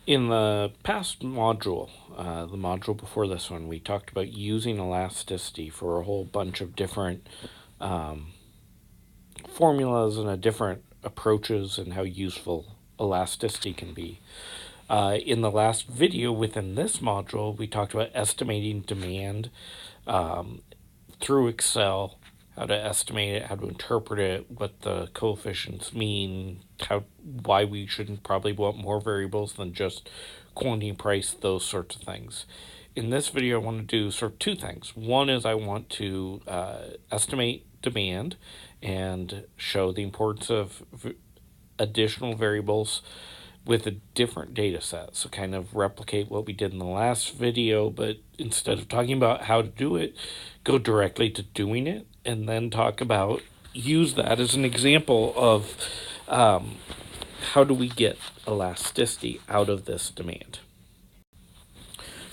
In the past module, the module before this one, we talked about using elasticity for a whole bunch of different formulas and different approaches and how useful elasticity can be. In the last video within this module, we talked about estimating demand through Excel, how to estimate it, how to interpret it, what the coefficients mean, why we shouldn't probably want more variables than just quantity and price, those sorts of things. In this video, I want to do sort of two things. One is I want to estimate demand and show the importance of additional variables with a different data set. So kind of replicate what we did in the last video, but instead of talking about how to do it, go directly to doing it and then use that as an example of how do we get elasticity out of this demand.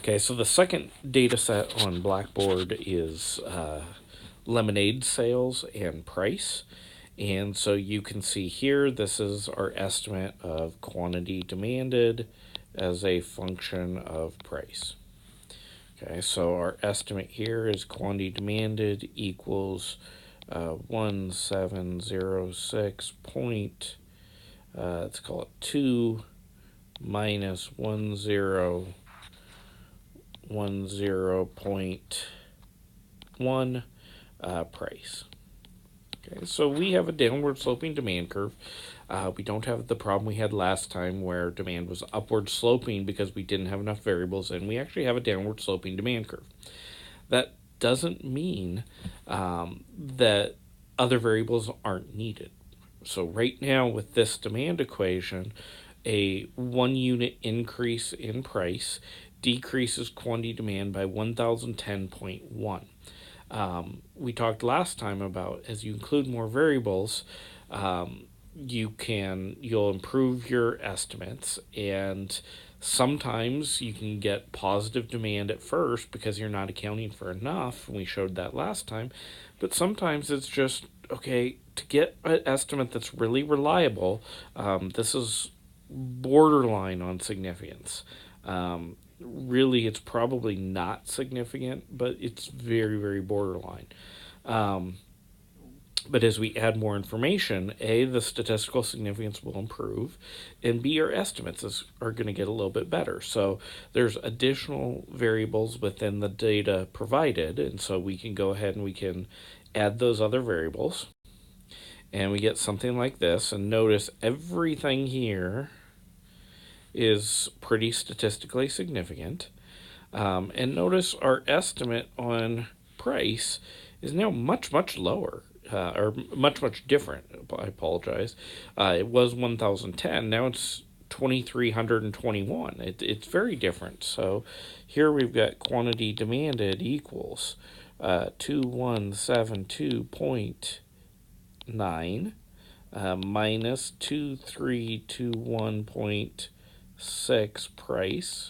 Okay, so the second data set on Blackboard is lemonade sales and price. And so you can see here, this is our estimate of quantity demanded as a function of price. Okay, so our estimate here is quantity demanded equals 1706 point, let's call it 2 minus 1010.1 price. Okay, so we have a downward sloping demand curve. We don't have the problem we had last time where demand was upward sloping because we didn't have enough variables, and we actually have a downward sloping demand curve. That doesn't mean that other variables aren't needed. So right now with this demand equation, a 1 unit increase in price decreases quantity demand by 1010.1. We talked last time about as you include more variables, you'll improve your estimates, and sometimes you can get positive demand at first because you're not accounting for enough, and we showed that last time. But sometimes it's just, okay, to get an estimate that's really reliable, this is borderline on significance. Really, it's probably not significant, but it's very, very borderline. But as we add more information, A, the statistical significance will improve, and B, our estimates are going to get a little bit better. So there's additional variables within the data provided, and so we can go ahead and we can add those other variables, and we get something like this. And notice everything here is pretty statistically significant. And notice our estimate on price is now much, much lower, or much, much different. I apologize. It was 1010. Now it's 2321. It's very different. So here we've got quantity demanded equals 2172.9 minus 2321.6 price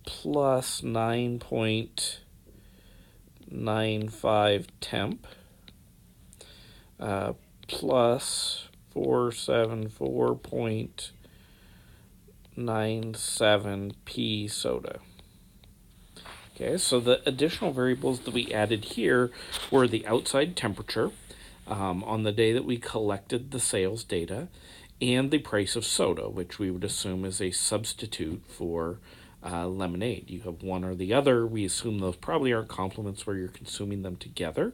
plus 9.95 temp plus 474.97 P soda. Okay, so the additional variables that we added here were the outside temperature on the day that we collected the sales data, and the price of soda, which we would assume is a substitute for lemonade. You have one or the other. We assume those probably aren't complements where you're consuming them together.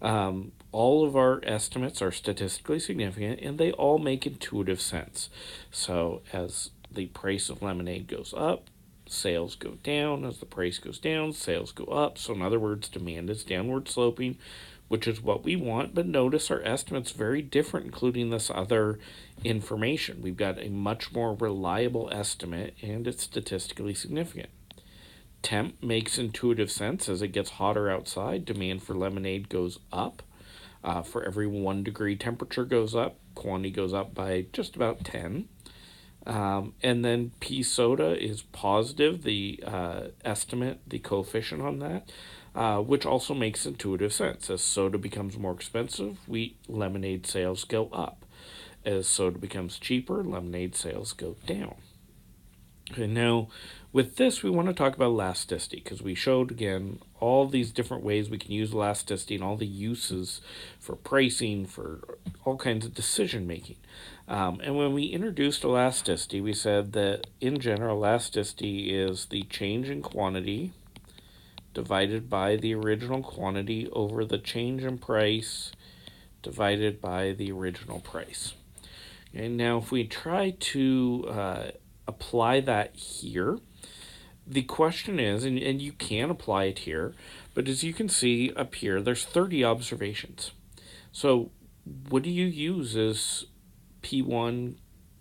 All of our estimates are statistically significant, and they all make intuitive sense. So as the price of lemonade goes up, sales go down. As the price goes down, sales go up. So in other words, demand is downward sloping, which is what we want. But notice our estimate's very different, including this other information. We've got a much more reliable estimate, and it's statistically significant. Temp makes intuitive sense. As it gets hotter outside, demand for lemonade goes up. For every 1 degree temperature goes up, quantity goes up by just about 10. And then P soda is positive, the estimate, the coefficient on that, which also makes intuitive sense. As soda becomes more expensive, lemonade sales go up. As soda becomes cheaper, lemonade sales go down. And now, with this, we want to talk about elasticity because we showed again all these different ways we can use elasticity and all the uses for pricing, for all kinds of decision making. And when we introduced elasticity, we said that in general, elasticity is the change in quantity divided by the original quantity over the change in price divided by the original price. And now, if we try to apply that here, the question is, and you can apply it here, but as you can see up here, there's 30 observations. So what do you use as P1,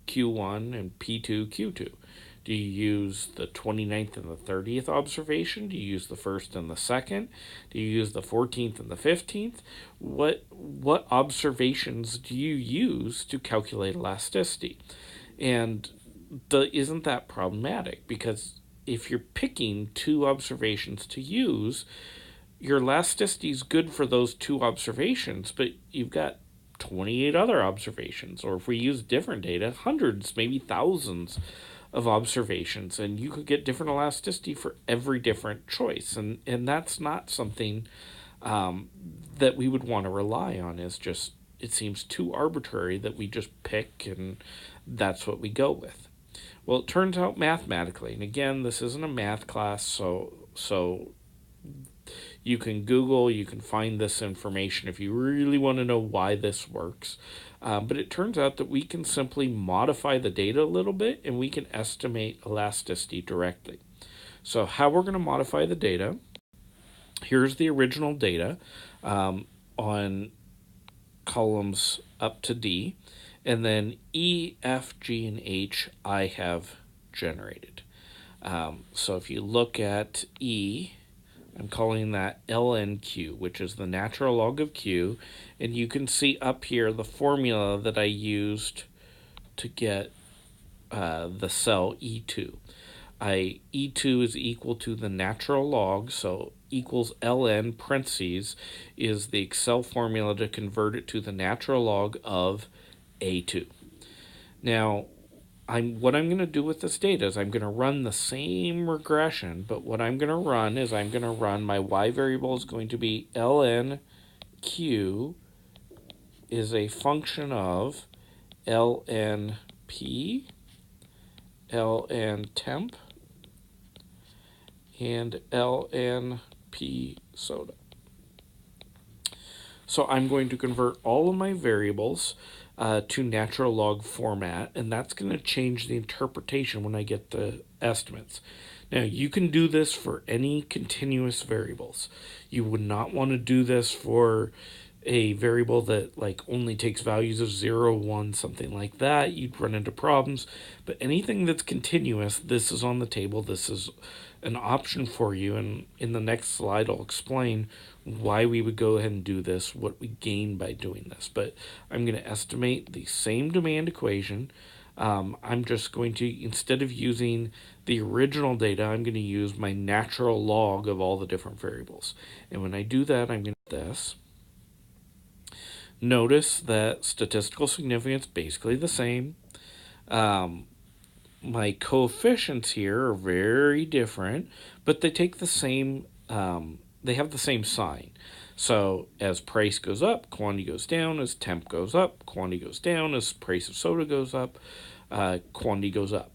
Q1, and P2, Q2? Do you use the 29th and the 30th observation? Do you use the first and the second? Do you use the 14th and the 15th? What observations do you use to calculate elasticity? And isn't that problematic? Because if you're picking two observations to use, your elasticity is good for those two observations, but you've got 28 other observations, or if we use different data, hundreds, maybe thousands of observations, and you could get different elasticity for every different choice. And that's not something that we would want to rely on. Is just, it seems too arbitrary that we just pick and that's what we go with. Well, it turns out mathematically, and again, this isn't a math class, so you can Google, you can find this information if you really want to know why this works. But it turns out that we can simply modify the data a little bit and we can estimate elasticity directly. So how we're going to modify the data, here's the original data on columns up to D, and then E, F, G, and H I have generated. So if you look at E, I'm calling that lnq, which is the natural log of q, and you can see up here the formula that I used to get the cell E2. E2 is equal to the natural log, so equals ln parentheses is the Excel formula to convert it to the natural log of A2. Now, what I'm going to do with this data is I'm going to run the same regression, but what I'm going to run is I'm going to run my y variable is going to be ln q is a function of ln p, ln temp, and ln p soda. So I'm going to convert all of my variables to natural log format, and that's going to change the interpretation when I get the estimates. Now, you can do this for any continuous variables. You would not want to do this for a variable that like only takes values of 0, 1, something like that. You'd run into problems. But anything that's continuous, this is on the table. This is an option for you. And in the next slide, I'll explain why we would go ahead and do this, what we gain by doing this. But I'm going to estimate the same demand equation. I'm just going to, instead of using the original data, I'm going to use my natural log of all the different variables. And when I do that, I'm going to do this. Notice that statistical significance basically the same. My coefficients here are very different, but they take the same, they have the same sign. So as price goes up, quantity goes down. As temp goes up, quantity goes down. As price of soda goes up, quantity goes up.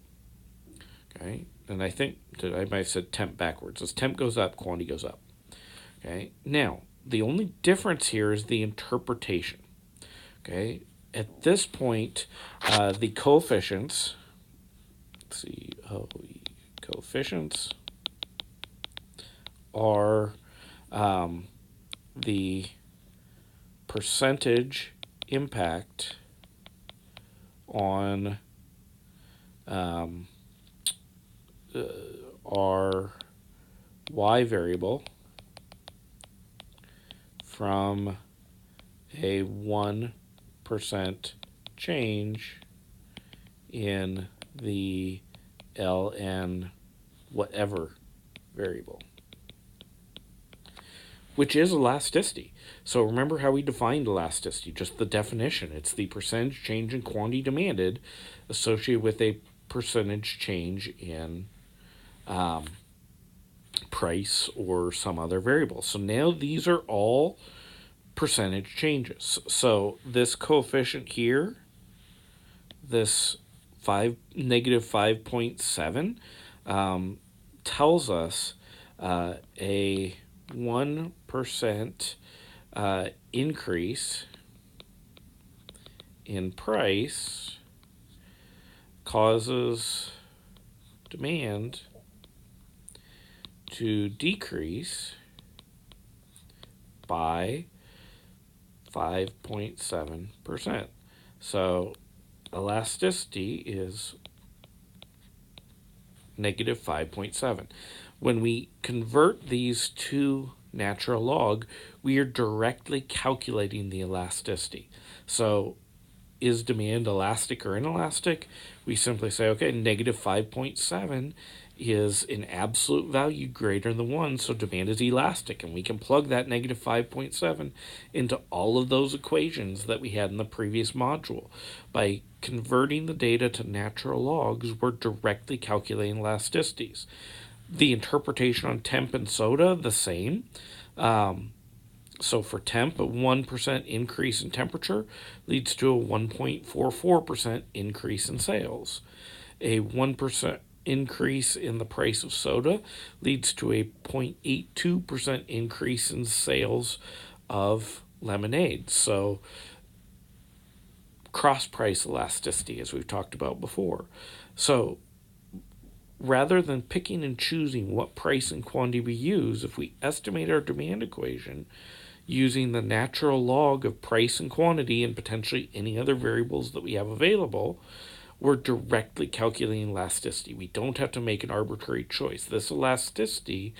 Okay, and I think I might have said temp backwards. As temp goes up, quantity goes up. Okay, now the only difference here is the interpretation. Okay, at this point, the coefficients, let's see, coefficients are the percentage impact on our y variable from a 1% change in the ln whatever variable, which is elasticity. So remember how we defined elasticity, just the definition. It's the percentage change in quantity demanded associated with a percentage change in price or some other variable. So now these are all percentage changes. So this coefficient here, this negative 5.7, tells us a 1% increase in price causes demand to decrease by 5.7%. So elasticity is negative 5.7. When we convert these to natural log, we are directly calculating the elasticity. So is demand elastic or inelastic? We simply say, okay, negative 5.7 is an absolute value greater than 1, so demand is elastic. And we can plug that negative 5.7 into all of those equations that we had in the previous module. By converting the data to natural logs, we're directly calculating elasticities. The interpretation on temp and soda, the same. So for temp, a 1% increase in temperature leads to a 1.44% increase in sales. A 1% increase in the price of soda leads to a 0.82% increase in sales of lemonade. So cross price elasticity, as we've talked about before. So rather than picking and choosing what price and quantity we use, if we estimate our demand equation using the natural log of price and quantity and potentially any other variables that we have available, we're directly calculating elasticity. We don't have to make an arbitrary choice. This elasticity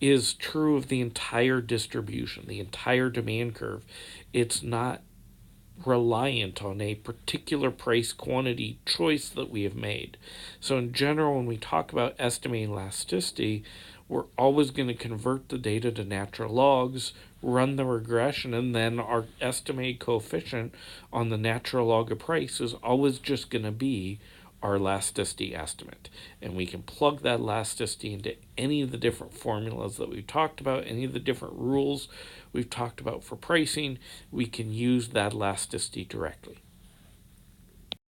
is true of the entire distribution, the entire demand curve. It's not reliant on a particular price quantity choice that we have made. So in general, when we talk about estimating elasticity, we're always going to convert the data to natural logs, run the regression, and then our estimated coefficient on the natural log of price is always just going to be our elasticity estimate. And we can plug that elasticity into any of the different formulas that we've talked about, any of the different rules we've talked about for pricing. We can use that elasticity directly.